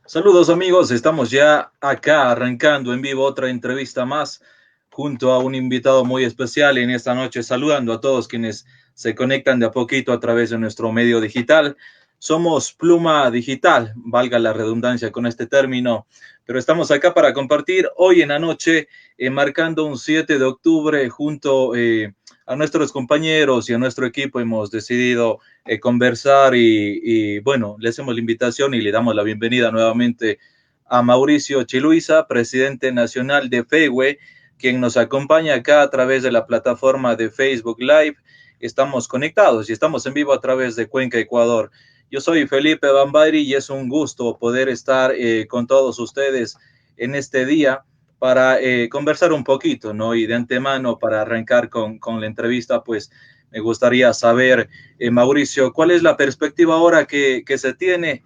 Saludos amigos, estamos ya acá arrancando en vivo otra entrevista más junto a un invitado muy especial en esta noche, saludando a todos quienes se conectan de a poquito a través de nuestro medio digital. Somos Pluma Digital, valga la redundancia con este término, pero estamos acá para compartir hoy en la noche, marcando un 7 de octubre junto a nuestros compañeros y a nuestro equipo. Hemos decidido conversar y bueno, le hacemos la invitación y le damos la bienvenida nuevamente a Mauricio Chiluiza, presidente nacional de FEWE, quien nos acompaña acá a través de la plataforma de Facebook Live. Estamos conectados y estamos en vivo a través de Cuenca, Ecuador. Yo soy Felipe Bambari y es un gusto poder estar con todos ustedes en este día para conversar un poquito, ¿no? Y de antemano, para arrancar con la entrevista, pues me gustaría saber, Mauricio, ¿cuál es la perspectiva ahora que se tiene?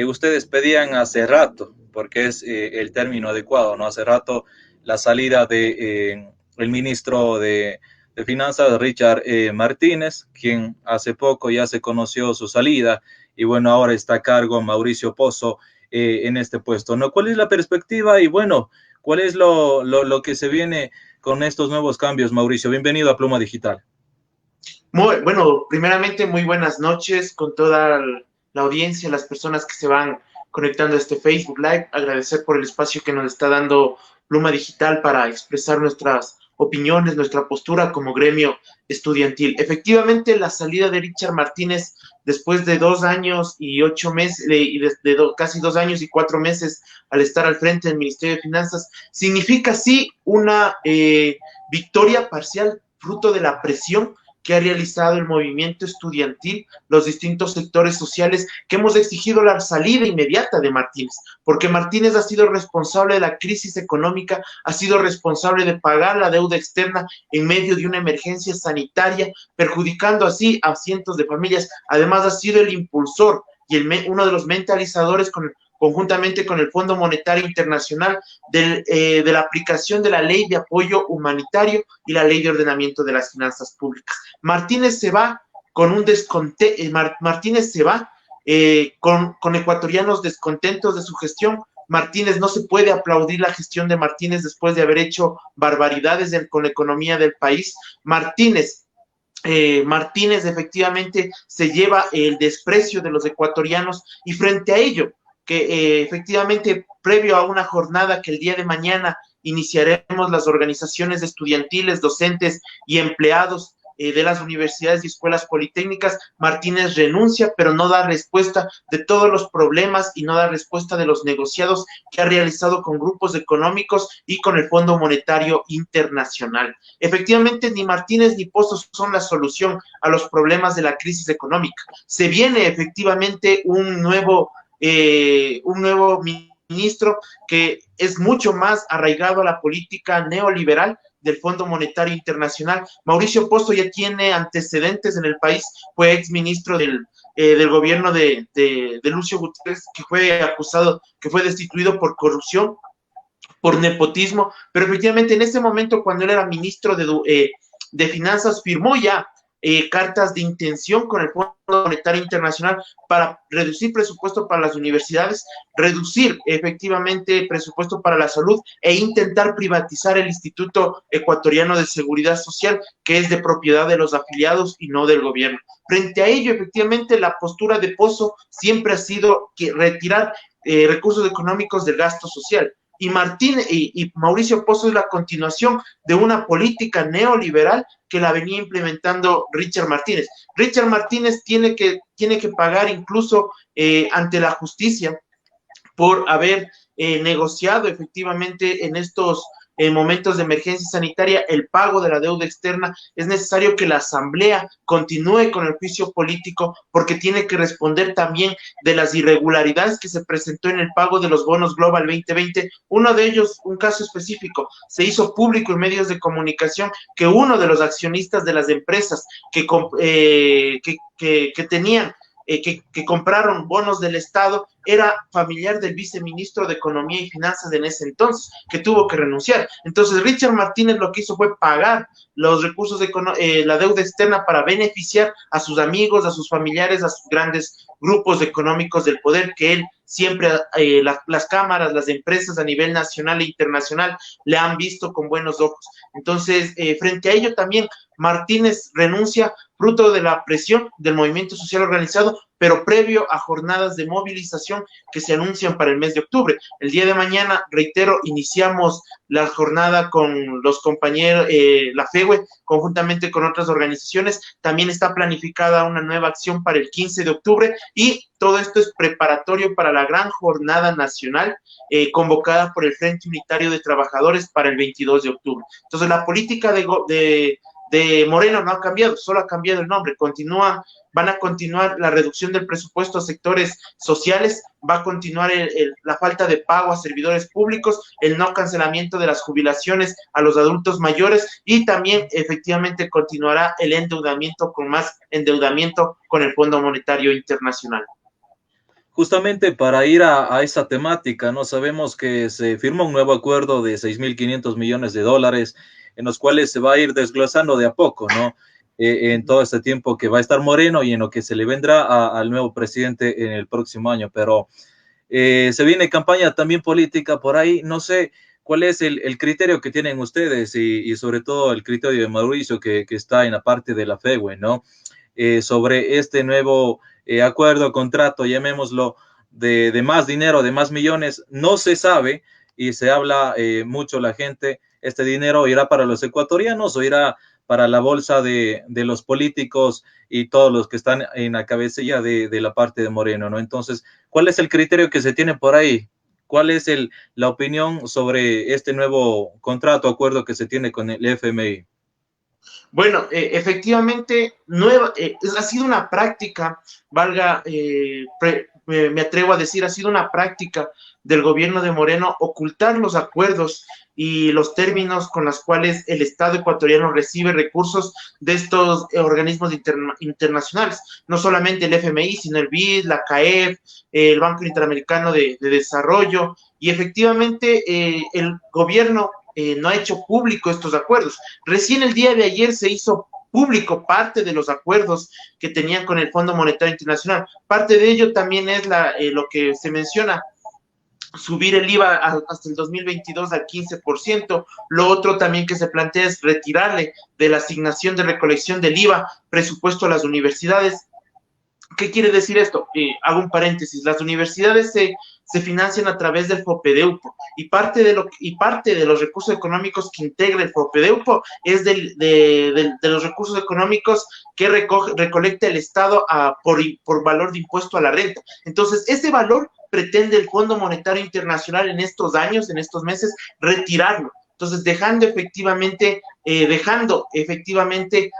Ustedes pedían hace rato, porque es el término adecuado, ¿no? Hace rato la salida de el ministro de Finanzas, Richard Martínez, quien hace poco ya se conoció su salida, y bueno, ahora está a cargo Mauricio Pozo en este puesto, ¿no? ¿Cuál es la perspectiva y bueno, cuál es lo que se viene con estos nuevos cambios, Mauricio? Bienvenido a Pluma Digital. Bueno, primeramente, muy buenas noches con toda la audiencia, las personas que se van conectando a este Facebook Live. Agradecer por el espacio que nos está dando Pluma Digital para expresar nuestras opiniones, nuestra postura como gremio estudiantil. Efectivamente, la salida de Richard Martínez después de 2 años y 8 meses, casi 2 años y 4 meses al estar al frente del Ministerio de Finanzas, significa sí una victoria parcial, fruto de la presión que ha realizado el movimiento estudiantil, los distintos sectores sociales que hemos exigido la salida inmediata de Martínez, porque Martínez ha sido responsable de la crisis económica, ha sido responsable de pagar la deuda externa en medio de una emergencia sanitaria, perjudicando así a cientos de familias. Además, ha sido el impulsor y uno de los mentalizadores conjuntamente con el Fondo Monetario Internacional de la aplicación de la Ley de Apoyo Humanitario y la Ley de Ordenamiento de las Finanzas Públicas. Martínez se va con un Martínez se va con ecuatorianos descontentos de su gestión. Martínez, no se puede aplaudir la gestión de Martínez después de haber hecho barbaridades con la economía del país. Martínez efectivamente se lleva el desprecio de los ecuatorianos y frente a ello, que efectivamente previo a una jornada que el día de mañana iniciaremos las organizaciones estudiantiles, docentes y empleados de las universidades y escuelas politécnicas, Martínez renuncia, pero no da respuesta de todos los problemas y no da respuesta de los negociados que ha realizado con grupos económicos y con el Fondo Monetario Internacional. Efectivamente, ni Martínez ni Pozos son la solución a los problemas de la crisis económica. Se viene efectivamente un nuevo ministro que es mucho más arraigado a la política neoliberal del Fondo Monetario Internacional. Mauricio Pozo ya tiene antecedentes en el país, fue exministro del gobierno de Lucio Gutiérrez, que fue acusado, que fue destituido por corrupción, por nepotismo, pero efectivamente en ese momento, cuando él era ministro de Finanzas, firmó ya cartas de intención con el Fondo Monetario Internacional para reducir presupuesto para las universidades, reducir efectivamente presupuesto para la salud e intentar privatizar el Instituto Ecuatoriano de Seguridad Social, que es de propiedad de los afiliados y no del gobierno. Frente a ello, efectivamente, la postura de Pozo siempre ha sido que retirar recursos económicos del gasto social. Y Mauricio Pozo es la continuación de una política neoliberal que la venía implementando Richard Martínez. Richard Martínez tiene que pagar incluso ante la justicia por haber negociado efectivamente en estos momentos de emergencia sanitaria el pago de la deuda externa. Es necesario que la Asamblea continúe con el juicio político porque tiene que responder también de las irregularidades que se presentó en el pago de los bonos Global 2020. Uno de ellos, un caso específico, se hizo público en medios de comunicación que uno de los accionistas de las empresas que tenían que compraron bonos del Estado, era familiar del viceministro de Economía y Finanzas en ese entonces, que tuvo que renunciar. Entonces, Richard Martínez lo que hizo fue pagar los recursos de la deuda externa para beneficiar a sus amigos, a sus familiares, a sus grandes grupos económicos del poder que él siempre las cámaras, las empresas a nivel nacional e internacional le han visto con buenos ojos. Entonces, frente a ello también Martínez renuncia fruto de la presión del movimiento social organizado, pero previo a jornadas de movilización que se anuncian para el mes de octubre. El día de mañana, reitero, iniciamos la jornada con los compañeros, la FEWE, conjuntamente con otras organizaciones. También está planificada una nueva acción para el 15 de octubre y todo esto es preparatorio para la gran jornada nacional convocada por el Frente Unitario de Trabajadores para el 22 de octubre. Entonces, la política de Moreno no ha cambiado, solo ha cambiado el nombre. Van a continuar la reducción del presupuesto a sectores sociales, va a continuar la falta de pago a servidores públicos, el no cancelamiento de las jubilaciones a los adultos mayores y también efectivamente continuará el endeudamiento con más endeudamiento con el Fondo Monetario Internacional. Justamente para ir a esa temática, ¿no? Sabemos que se firma un nuevo acuerdo de 6.500 millones de dólares en los cuales se va a ir desglosando de a poco, ¿no? En todo este tiempo que va a estar Moreno y en lo que se le vendrá al nuevo presidente en el próximo año. Pero se viene campaña también política por ahí. No sé cuál es el criterio que tienen ustedes y sobre todo el criterio de Mauricio que está en la parte de la FEWE, ¿no? Sobre este nuevo acuerdo, contrato, llamémoslo, de más dinero, de más millones. No se sabe y se habla mucho la gente. ¿Este dinero irá para los ecuatorianos o irá para la bolsa de los políticos y todos los que están en la cabecilla de la parte de Moreno, ¿no? Entonces, ¿cuál es el criterio que se tiene por ahí? ¿Cuál es la opinión sobre este nuevo contrato, acuerdo que se tiene con el FMI? Bueno, efectivamente, ha sido una práctica, me atrevo a decir, ha sido una práctica del gobierno de Moreno ocultar los acuerdos y los términos con los cuales el Estado ecuatoriano recibe recursos de estos organismos internacionales, no solamente el FMI, sino el BID, la CAEF, el Banco Interamericano de Desarrollo, y efectivamente el gobierno no ha hecho público estos acuerdos. Recién el día de ayer se hizo público parte de los acuerdos que tenían con el Fondo Monetario Internacional. Parte de ello también es lo que se menciona, subir el IVA hasta el 2022 al 15%. Lo otro también que se plantea es retirarle de la asignación de recolección del IVA presupuesto a las universidades. ¿Qué quiere decir esto? Hago un paréntesis. Las universidades se financian a través del FOPEDEUPO y parte de los recursos económicos que integra el FOPEDEUPO es de los recursos económicos que recolecta el Estado por valor de impuesto a la renta. Entonces, ese valor pretende el Fondo Monetario Internacional en estos años, en estos meses, retirarlo. Entonces, dejando efectivamente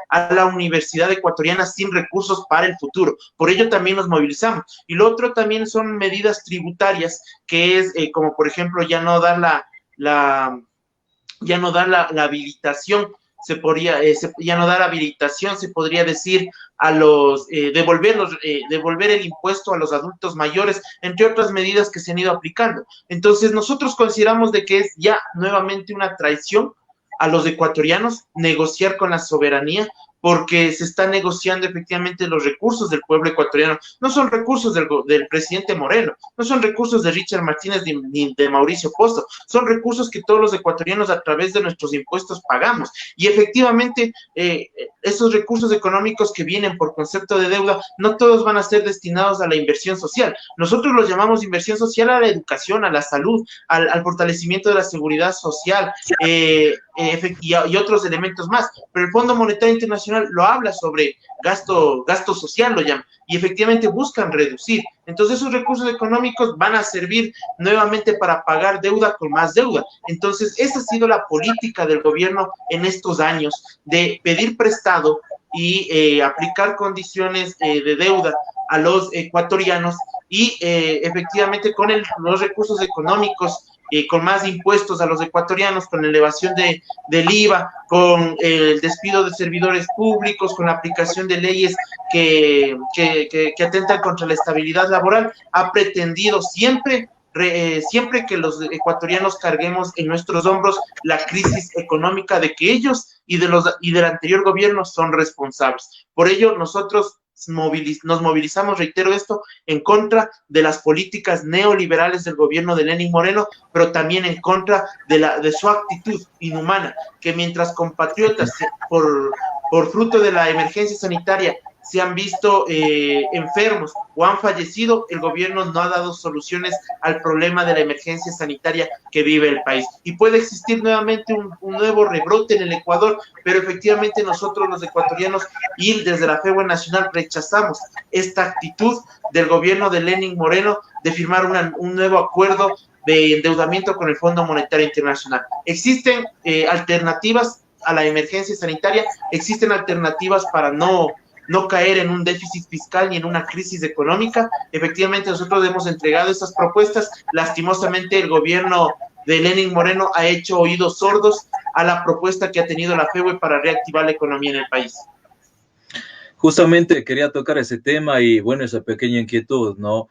a la universidad ecuatoriana sin recursos para el futuro. Por ello también nos movilizamos. Y lo otro también son medidas tributarias, que es como por ejemplo ya no dar la habilitación, ya no dar habilitación, se podría decir, a devolver el impuesto a los adultos mayores, entre otras medidas que se han ido aplicando. Entonces, nosotros consideramos de que es ya nuevamente una traición a los ecuatorianos negociar con la soberanía, porque se están negociando efectivamente los recursos del pueblo ecuatoriano. No son recursos del presidente Moreno, no son recursos de Richard Martínez ni de Mauricio Pozo, son recursos que todos los ecuatorianos a través de nuestros impuestos pagamos. Y efectivamente, esos recursos económicos que vienen por concepto de deuda, no todos van a ser destinados a la inversión social. Nosotros los llamamos inversión social a la educación, a la salud, al fortalecimiento de la seguridad social, y otros elementos más, pero el Fondo Monetario Internacional lo habla sobre gasto social, lo llama, y efectivamente buscan reducir. Entonces esos recursos económicos van a servir nuevamente para pagar deuda con más deuda. Entonces esa ha sido la política del gobierno en estos años, de pedir prestado y aplicar condiciones de deuda a los ecuatorianos y efectivamente con los recursos económicos, con más impuestos a los ecuatorianos, con elevación del IVA, con el despido de servidores públicos, con la aplicación de leyes que atentan contra la estabilidad laboral, ha pretendido siempre que los ecuatorianos carguemos en nuestros hombros la crisis económica de que ellos y del anterior gobierno son responsables. Por ello, nosotros nos movilizamos, reitero esto, en contra de las políticas neoliberales del gobierno de Lenín Moreno, pero también en contra de su actitud inhumana, que mientras compatriotas por fruto de la emergencia sanitaria se han visto enfermos o han fallecido, el gobierno no ha dado soluciones al problema de la emergencia sanitaria que vive el país. Y puede existir nuevamente un nuevo rebrote en el Ecuador, pero efectivamente nosotros los ecuatorianos y desde la FEWE Nacional rechazamos esta actitud del gobierno de Lenín Moreno de firmar un nuevo acuerdo de endeudamiento con el Fondo Monetario Internacional. Existen alternativas a la emergencia sanitaria, existen alternativas para no caer en un déficit fiscal ni en una crisis económica. Efectivamente, nosotros hemos entregado estas propuestas. Lastimosamente, el gobierno de Lenín Moreno ha hecho oídos sordos a la propuesta que ha tenido la FEWE para reactivar la economía en el país. Justamente quería tocar ese tema y, bueno, esa pequeña inquietud, ¿no?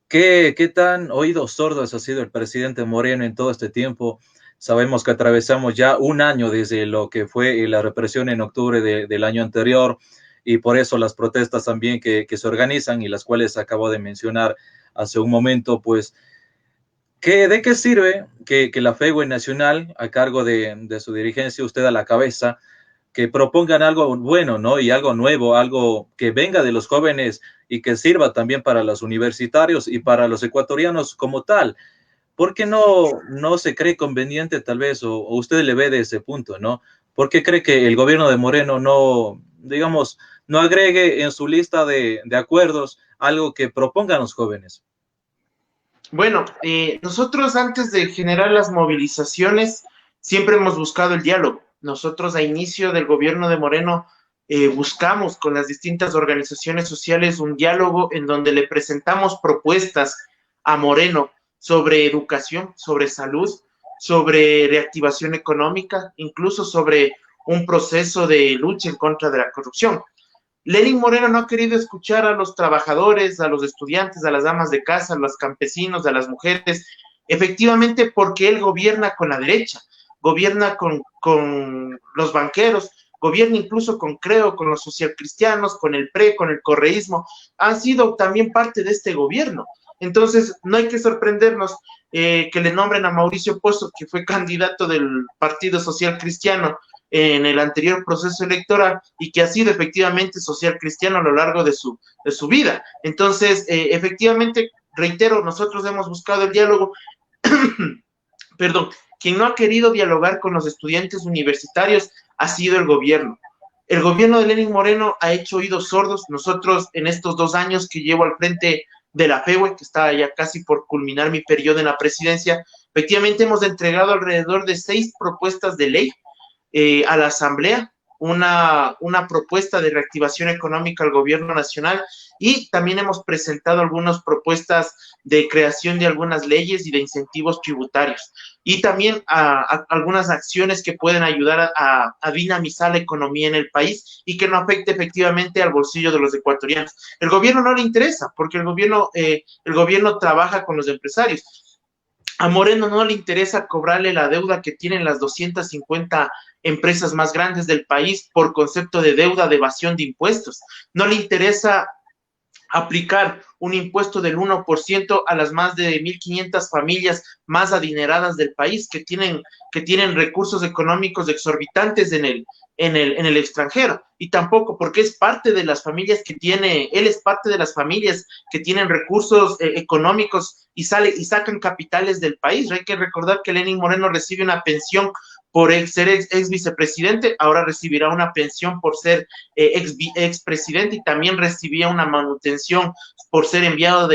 ¿Qué tan oídos sordos ha sido el presidente Moreno en todo este tiempo? Sabemos que atravesamos ya un año desde lo que fue la represión en octubre del año anterior, y por eso las protestas también que se organizan y las cuales acabo de mencionar hace un momento, pues, ¿de qué sirve que la FEWE Nacional, a cargo de su dirigencia, usted a la cabeza, que propongan algo bueno, ¿no? Y algo nuevo, algo que venga de los jóvenes y que sirva también para los universitarios y para los ecuatorianos como tal? ¿Por qué no se cree conveniente tal vez, o usted le ve de ese punto, ¿no? ¿Por qué cree que el gobierno de Moreno no, digamos, no agregue en su lista de acuerdos algo que propongan los jóvenes? Bueno, nosotros antes de generar las movilizaciones siempre hemos buscado el diálogo. Nosotros a inicio del gobierno de Moreno buscamos con las distintas organizaciones sociales un diálogo en donde le presentamos propuestas a Moreno sobre educación, sobre salud, sobre reactivación económica, incluso sobre un proceso de lucha en contra de la corrupción. Lenín Moreno no ha querido escuchar a los trabajadores, a los estudiantes, a las damas de casa, a los campesinos, a las mujeres, efectivamente porque él gobierna con la derecha, gobierna con los banqueros, gobierna incluso con Creo, con los socialcristianos, con el PRE, con el correísmo, han sido también parte de este gobierno. Entonces, no hay que sorprendernos que le nombren a Mauricio Pozo, que fue candidato del Partido Social Cristiano en el anterior proceso electoral y que ha sido efectivamente social cristiano a lo largo de su vida. Entonces, efectivamente, reitero, nosotros hemos buscado el diálogo. Perdón, quien no ha querido dialogar con los estudiantes universitarios ha sido el gobierno. El gobierno de Lenín Moreno ha hecho oídos sordos. Nosotros, en estos 2 años que llevo al frente de la FEWE, que está ya casi por culminar mi periodo en la presidencia, efectivamente hemos entregado alrededor de 6 propuestas de ley a la Asamblea, una propuesta de reactivación económica al gobierno nacional, y también hemos presentado algunas propuestas de creación de algunas leyes y de incentivos tributarios, y también a algunas acciones que pueden ayudar a dinamizar la economía en el país y que no afecte efectivamente al bolsillo de los ecuatorianos. El gobierno no le interesa, porque el gobierno trabaja con los empresarios. A Moreno no le interesa cobrarle la deuda que tienen las 250 empresas más grandes del país por concepto de deuda de evasión de impuestos. No le interesa aplicar un impuesto del 1% a las más de 1.500 familias más adineradas del país que tienen recursos económicos exorbitantes en el extranjero, y tampoco porque es parte de las familias él es parte de las familias que tienen recursos económicos y sacan capitales del país. Hay que recordar que Lenín Moreno recibe una pensión por ser ex vicepresidente, ahora recibirá una pensión por ser ex presidente, y también recibía una manutención por ser enviado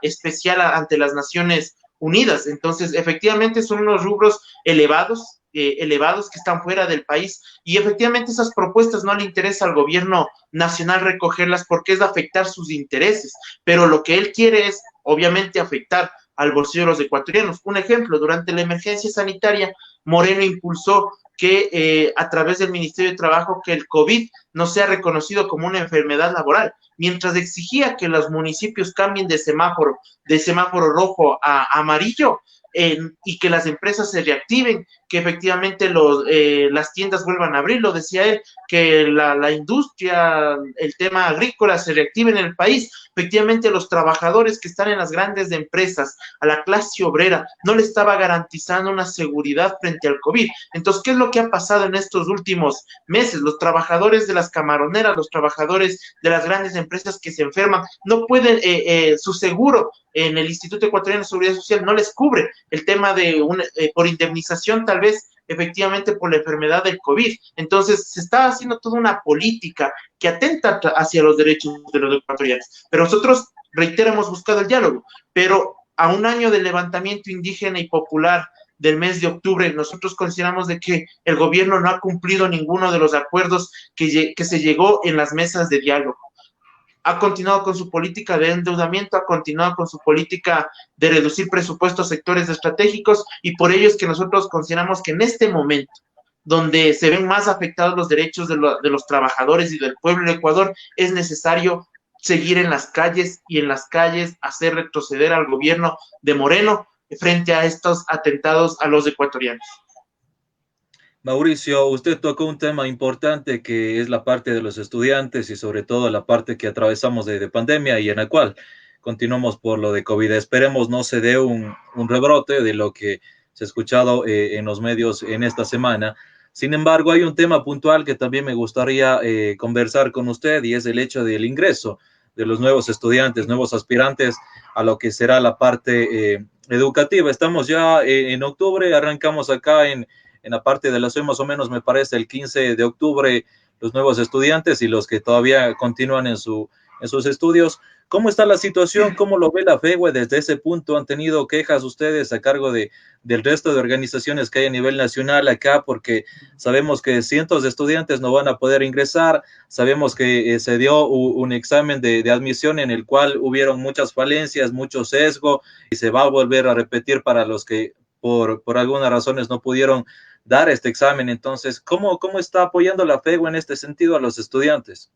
especial ante las Naciones Unidas. Entonces, efectivamente, son unos rubros elevados que están fuera del país, y efectivamente esas propuestas no le interesa al gobierno nacional recogerlas porque es afectar sus intereses, pero lo que él quiere es, obviamente, afectar al bolsillo de los ecuatorianos. Un ejemplo, durante la emergencia sanitaria, Moreno impulsó que a través del Ministerio de Trabajo que el COVID no sea reconocido como una enfermedad laboral, mientras exigía que los municipios cambien de semáforo rojo a amarillo. y que las empresas se reactiven, que efectivamente las tiendas vuelvan a abrir, lo decía él, que la industria, el tema agrícola se reactive en el país. Efectivamente, los trabajadores que están en las grandes empresas, a la clase obrera, no le estaba garantizando una seguridad frente al COVID. Entonces, ¿qué es lo que ha pasado en estos últimos meses? Los trabajadores de las camaroneras, los trabajadores de las grandes empresas que se enferman, no pueden, su seguro en el Instituto Ecuatoriano de Seguridad Social no les cubre el tema de por indemnización, tal vez efectivamente por la enfermedad del COVID. Entonces, se está haciendo toda una política que atenta hacia los derechos de los ecuatorianos. Pero nosotros, reitero, hemos buscado el diálogo, pero a un año del levantamiento indígena y popular del mes de octubre, nosotros consideramos de que el gobierno no ha cumplido ninguno de los acuerdos que se llegó en las mesas de diálogo. Ha continuado con su política de endeudamiento, ha continuado con su política de reducir presupuestos a sectores estratégicos, y por ello es que nosotros consideramos que en este momento, donde se ven más afectados los derechos de los trabajadores y del pueblo de Ecuador, es necesario seguir en las calles y en las calles hacer retroceder al gobierno de Moreno frente a estos atentados a los ecuatorianos. Mauricio, usted tocó un tema importante que es la parte de los estudiantes y sobre todo la parte que atravesamos de pandemia y en la cual continuamos por lo de COVID. Esperemos no se dé un rebrote de lo que se ha escuchado en los medios en esta semana. Sin embargo, hay un tema puntual que también me gustaría conversar con usted, y es el hecho del ingreso de los nuevos estudiantes, nuevos aspirantes a lo que será la parte educativa. Estamos ya en octubre, arrancamos acá en la parte de la SUE, más o menos me parece el 15 de octubre, los nuevos estudiantes y los que todavía continúan en sus estudios. ¿Cómo está la situación? ¿Cómo lo ve la FEWE desde ese punto? ¿Han tenido quejas ustedes a cargo del resto de organizaciones que hay a nivel nacional acá? Porque sabemos que cientos de estudiantes no van a poder ingresar, sabemos que se dio un examen de admisión en el cual hubieron muchas falencias, mucho sesgo, y se va a volver a repetir para los que por algunas razones no pudieron dar este examen. Entonces, ¿cómo está apoyando la FEWE en este sentido a los estudiantes?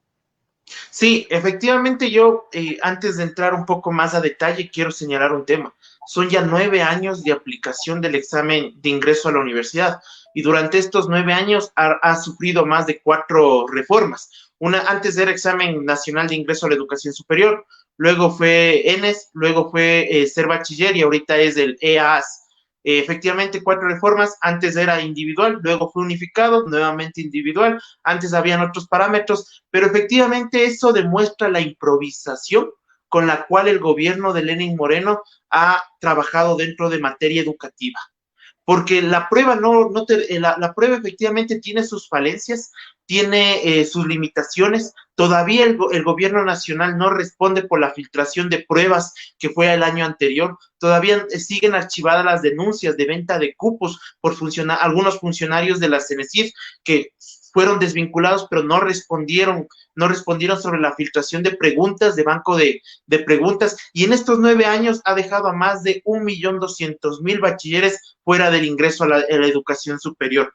Sí, efectivamente yo, antes de entrar un poco más a detalle, quiero señalar un tema. Son ya 9 años de aplicación del examen de ingreso a la universidad, y durante estos 9 años ha sufrido más de 4 reformas. Una, antes era examen nacional de ingreso a la educación superior, luego fue ENES, luego fue ser bachiller, y ahorita es el EAS. Efectivamente, 4 reformas. Antes era individual, luego fue unificado, nuevamente individual. Antes habían otros parámetros, pero efectivamente eso demuestra la improvisación con la cual el gobierno de Lenín Moreno ha trabajado dentro de materia educativa. Porque la prueba la prueba efectivamente tiene sus falencias, tiene sus limitaciones. Todavía el gobierno nacional no responde por la filtración de pruebas que fue el año anterior. Todavía siguen archivadas las denuncias de venta de cupos por algunos funcionarios de la CENESID que fueron desvinculados, pero no respondieron sobre la filtración de preguntas, de banco de preguntas, y en estos 9 años ha dejado a más de 1.200.000 bachilleres fuera del ingreso a la educación superior.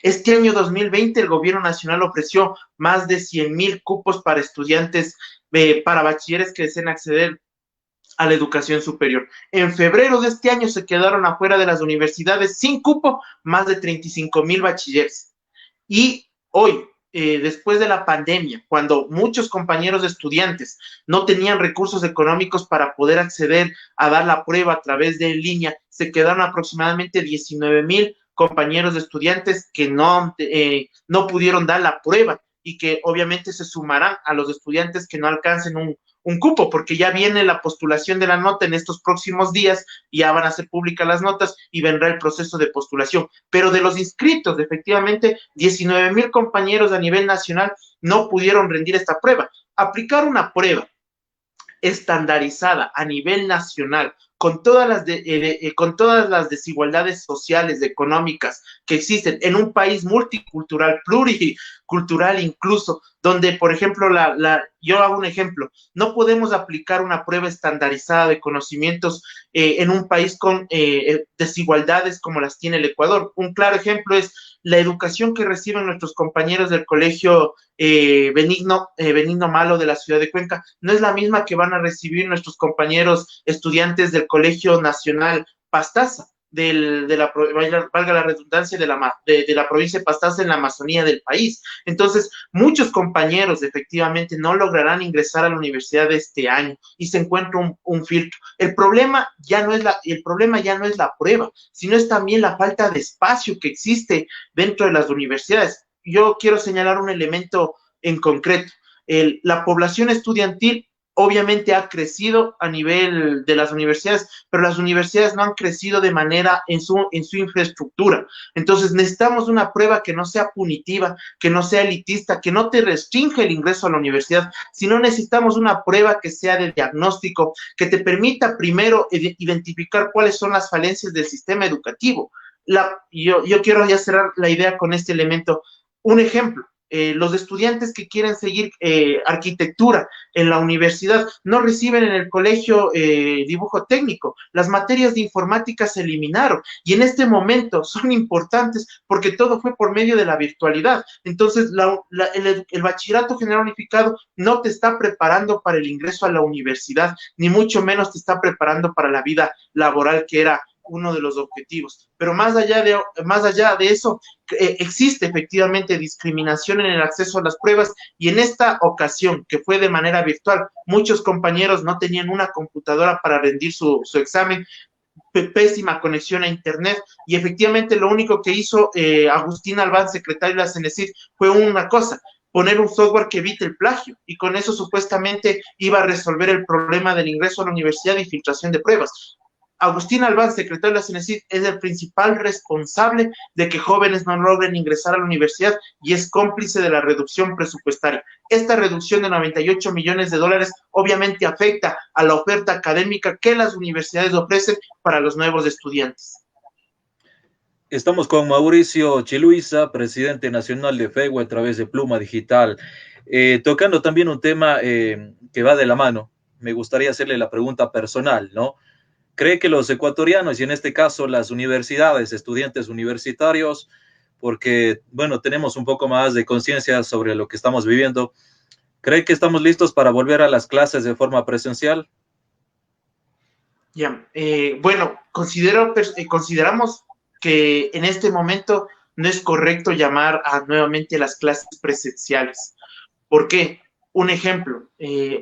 Este año 2020 el gobierno nacional ofreció más de 100.000 cupos para estudiantes, para bachilleres que deseen acceder a la educación superior. En febrero de este año se quedaron afuera de las universidades sin cupo más de 35.000 bachilleres. Y hoy, después de la pandemia, cuando muchos compañeros de estudiantes no tenían recursos económicos para poder acceder a dar la prueba a través de en línea, se quedaron aproximadamente 19.000 compañeros de estudiantes que no pudieron dar la prueba, y que obviamente se sumarán a los estudiantes que no alcancen un cupo, porque ya viene la postulación de la nota en estos próximos días, ya van a ser públicas las notas y vendrá el proceso de postulación. Pero de los inscritos, efectivamente, 19.000 compañeros a nivel nacional no pudieron rendir esta prueba. Aplicar una prueba estandarizada a nivel nacional, con todas las desigualdades sociales, económicas que existen en un país multicultural, pluricultural incluso, donde, por ejemplo, yo hago un ejemplo, no podemos aplicar una prueba estandarizada de conocimientos en un país con desigualdades como las tiene el Ecuador. Un claro ejemplo es la educación que reciben nuestros compañeros del colegio Benigno Malo de la ciudad de Cuenca, no es la misma que van a recibir nuestros compañeros estudiantes del Colegio Nacional Pastaza, valga la redundancia, de la provincia de Pastaza en la Amazonía del país. Entonces, muchos compañeros efectivamente no lograrán ingresar a la universidad de este año y se encuentra un filtro. El problema ya no es la prueba, sino es también la falta de espacio que existe dentro de las universidades. Yo quiero señalar un elemento en concreto. La población estudiantil obviamente ha crecido a nivel de las universidades, pero las universidades no han crecido de manera en su infraestructura. Entonces necesitamos una prueba que no sea punitiva, que no sea elitista, que no te restringe el ingreso a la universidad, sino necesitamos una prueba que sea de diagnóstico, que te permita primero identificar cuáles son las falencias del sistema educativo. Yo quiero ya cerrar la idea con este elemento. Un ejemplo. Los estudiantes que quieren seguir arquitectura en la universidad no reciben en el colegio dibujo técnico. Las materias de informática se eliminaron y en este momento son importantes porque todo fue por medio de la virtualidad. Entonces, el bachillerato general unificado no te está preparando para el ingreso a la universidad, ni mucho menos te está preparando para la vida laboral, que era uno de los objetivos. Pero más allá de eso, existe efectivamente discriminación en el acceso a las pruebas y en esta ocasión, que fue de manera virtual, muchos compañeros no tenían una computadora para rendir su examen, pésima conexión a internet y efectivamente lo único que hizo Agustín Albán, secretario de la CENESID, fue una cosa: poner un software que evite el plagio, y con eso supuestamente iba a resolver el problema del ingreso a la universidad y filtración de pruebas. Agustín Albán, secretario de la CENESID, es el principal responsable de que jóvenes no logren ingresar a la universidad y es cómplice de la reducción presupuestaria. Esta reducción de 98 millones de dólares obviamente afecta a la oferta académica que las universidades ofrecen para los nuevos estudiantes. Estamos con Mauricio Chiluiza, presidente nacional de FEGUE a través de Pluma Digital, tocando también un tema que va de la mano. Me gustaría hacerle la pregunta personal, ¿no? ¿Cree que los ecuatorianos, y en este caso las universidades, estudiantes universitarios, porque, bueno, tenemos un poco más de conciencia sobre lo que estamos viviendo, ¿cree que estamos listos para volver a las clases de forma presencial? Ya, bueno, consideramos que en este momento no es correcto llamar nuevamente a las clases presenciales. ¿Por qué? Un ejemplo,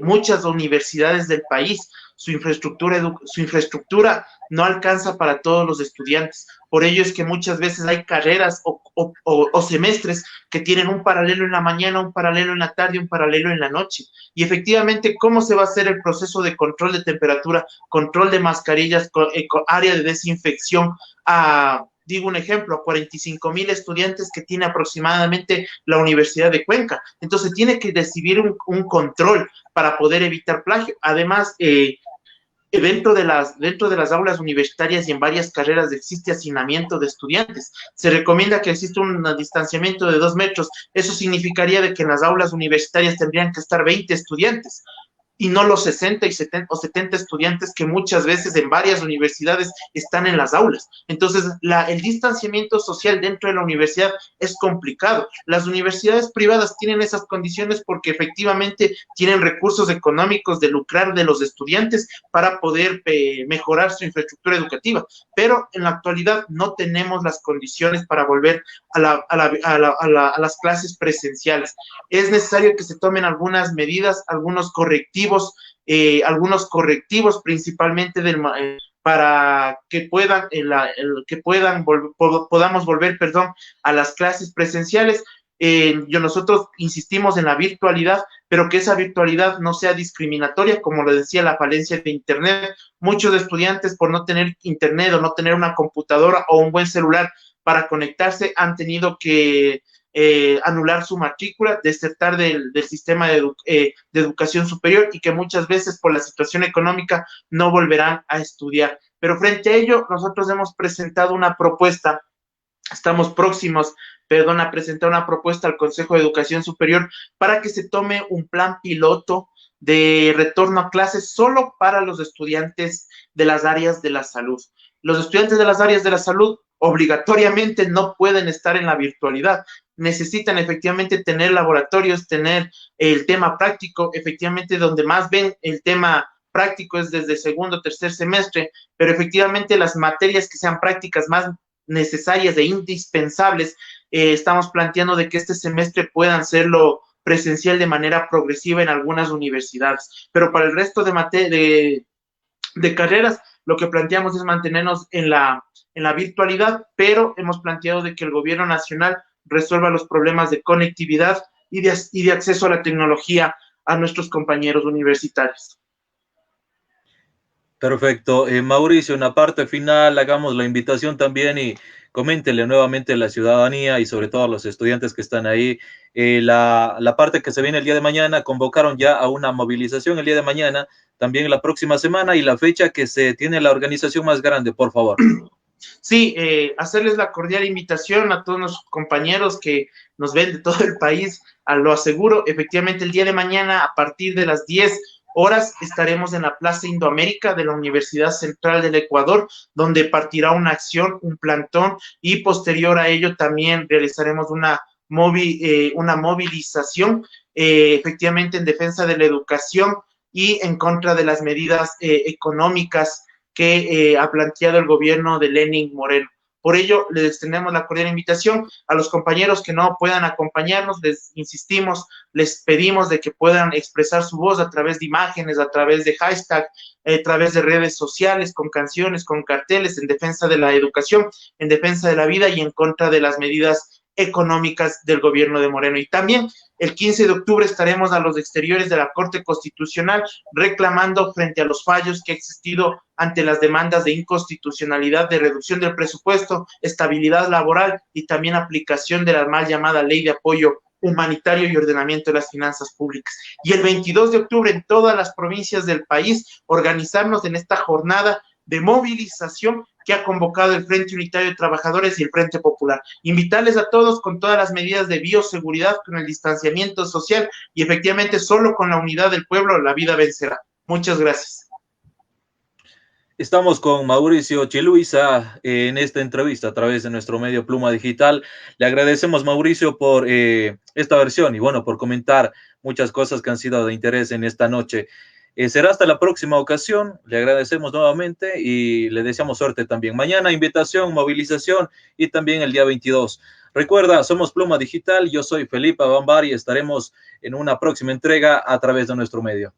muchas universidades del país, su infraestructura no alcanza para todos los estudiantes. Por ello es que muchas veces hay carreras o semestres que tienen un paralelo en la mañana, un paralelo en la tarde, un paralelo en la noche. Y efectivamente, ¿cómo se va a hacer el proceso de control de temperatura, control de mascarillas, área de desinfección digo un ejemplo, a 45,000 estudiantes que tiene aproximadamente la Universidad de Cuenca? Entonces tiene que recibir un control para poder evitar plagio. Además, dentro de las aulas universitarias y en varias carreras existe hacinamiento de estudiantes. Se recomienda que exista un distanciamiento de 2 metros. Eso significaría de que en las aulas universitarias tendrían que estar 20 estudiantes y no los 60 y 70 o 70 estudiantes que muchas veces en varias universidades están en las aulas. Entonces, el distanciamiento social dentro de la universidad es complicado. Las universidades privadas tienen esas condiciones porque efectivamente tienen recursos económicos de lucrar de los estudiantes para poder mejorar su infraestructura educativa, pero en la actualidad no tenemos las condiciones para volver a las clases presenciales. Es necesario que se tomen algunas medidas, algunos correctivos principalmente para que podamos volver, a las clases presenciales. Nosotros insistimos en la virtualidad, pero que esa virtualidad no sea discriminatoria, como lo decía, la falencia de internet. Muchos estudiantes, por no tener internet o no tener una computadora o un buen celular para conectarse, han tenido que anular su matrícula, desertar del sistema de educación superior, y que muchas veces por la situación económica no volverán a estudiar. Pero frente a ello, nosotros hemos presentado una propuesta, estamos próximos, a presentar una propuesta al Consejo de Educación Superior para que se tome un plan piloto de retorno a clases solo para los estudiantes de las áreas de la salud. Los estudiantes de las áreas de la salud obligatoriamente no pueden estar en la virtualidad, necesitan efectivamente tener laboratorios, tener el tema práctico, efectivamente donde más ven el tema práctico es desde segundo o tercer semestre, pero efectivamente las materias que sean prácticas más necesarias e indispensables, estamos planteando de que este semestre puedan hacerlo presencial de manera progresiva en algunas universidades, pero para el resto de carreras, lo que planteamos es mantenernos en la virtualidad, pero hemos planteado de que el gobierno nacional resuelva los problemas de conectividad y de acceso a la tecnología a nuestros compañeros universitarios. Perfecto. Mauricio, en la parte final, hagamos la invitación también y coméntele nuevamente a la ciudadanía y sobre todo a los estudiantes que están ahí. La parte que se viene el día de mañana, convocaron ya a una movilización el día de mañana, también la próxima semana y la fecha que se tiene la organización más grande, por favor. Sí, hacerles la cordial invitación a todos los compañeros que nos ven de todo el país, lo aseguro, efectivamente el día de mañana a partir de las 10 horas estaremos en la Plaza Indoamérica de la Universidad Central del Ecuador, donde partirá una acción, un plantón y posterior a ello también realizaremos una movilización efectivamente en defensa de la educación y en contra de las medidas económicas que ha planteado el gobierno de Lenín Moreno. Por ello, les extendemos la cordial invitación a los compañeros que no puedan acompañarnos, les insistimos, les pedimos de que puedan expresar su voz a través de imágenes, a través de hashtag, a través de redes sociales, con canciones, con carteles, en defensa de la educación, en defensa de la vida y en contra de las medidas económicas del gobierno de Moreno. Y también el 15 de octubre estaremos a los exteriores de la Corte Constitucional reclamando frente a los fallos que ha existido ante las demandas de inconstitucionalidad, de reducción del presupuesto, estabilidad laboral y también aplicación de la mal llamada Ley de Apoyo Humanitario y Ordenamiento de las Finanzas Públicas. Y el 22 de octubre en todas las provincias del país organizarnos en esta jornada de movilización que ha convocado el Frente Unitario de Trabajadores y el Frente Popular. Invitarles a todos con todas las medidas de bioseguridad, con el distanciamiento social y efectivamente solo con la unidad del pueblo la vida vencerá. Muchas gracias. Estamos con Mauricio Chiluisa en esta entrevista a través de nuestro medio Pluma Digital. Le agradecemos, Mauricio, por esta versión y bueno, por comentar muchas cosas que han sido de interés en esta noche. Será hasta la próxima ocasión. Le agradecemos nuevamente y le deseamos suerte también. Mañana invitación, movilización y también el día 22. Recuerda, somos Pluma Digital. Yo soy Felipe Bambari y estaremos en una próxima entrega a través de nuestro medio.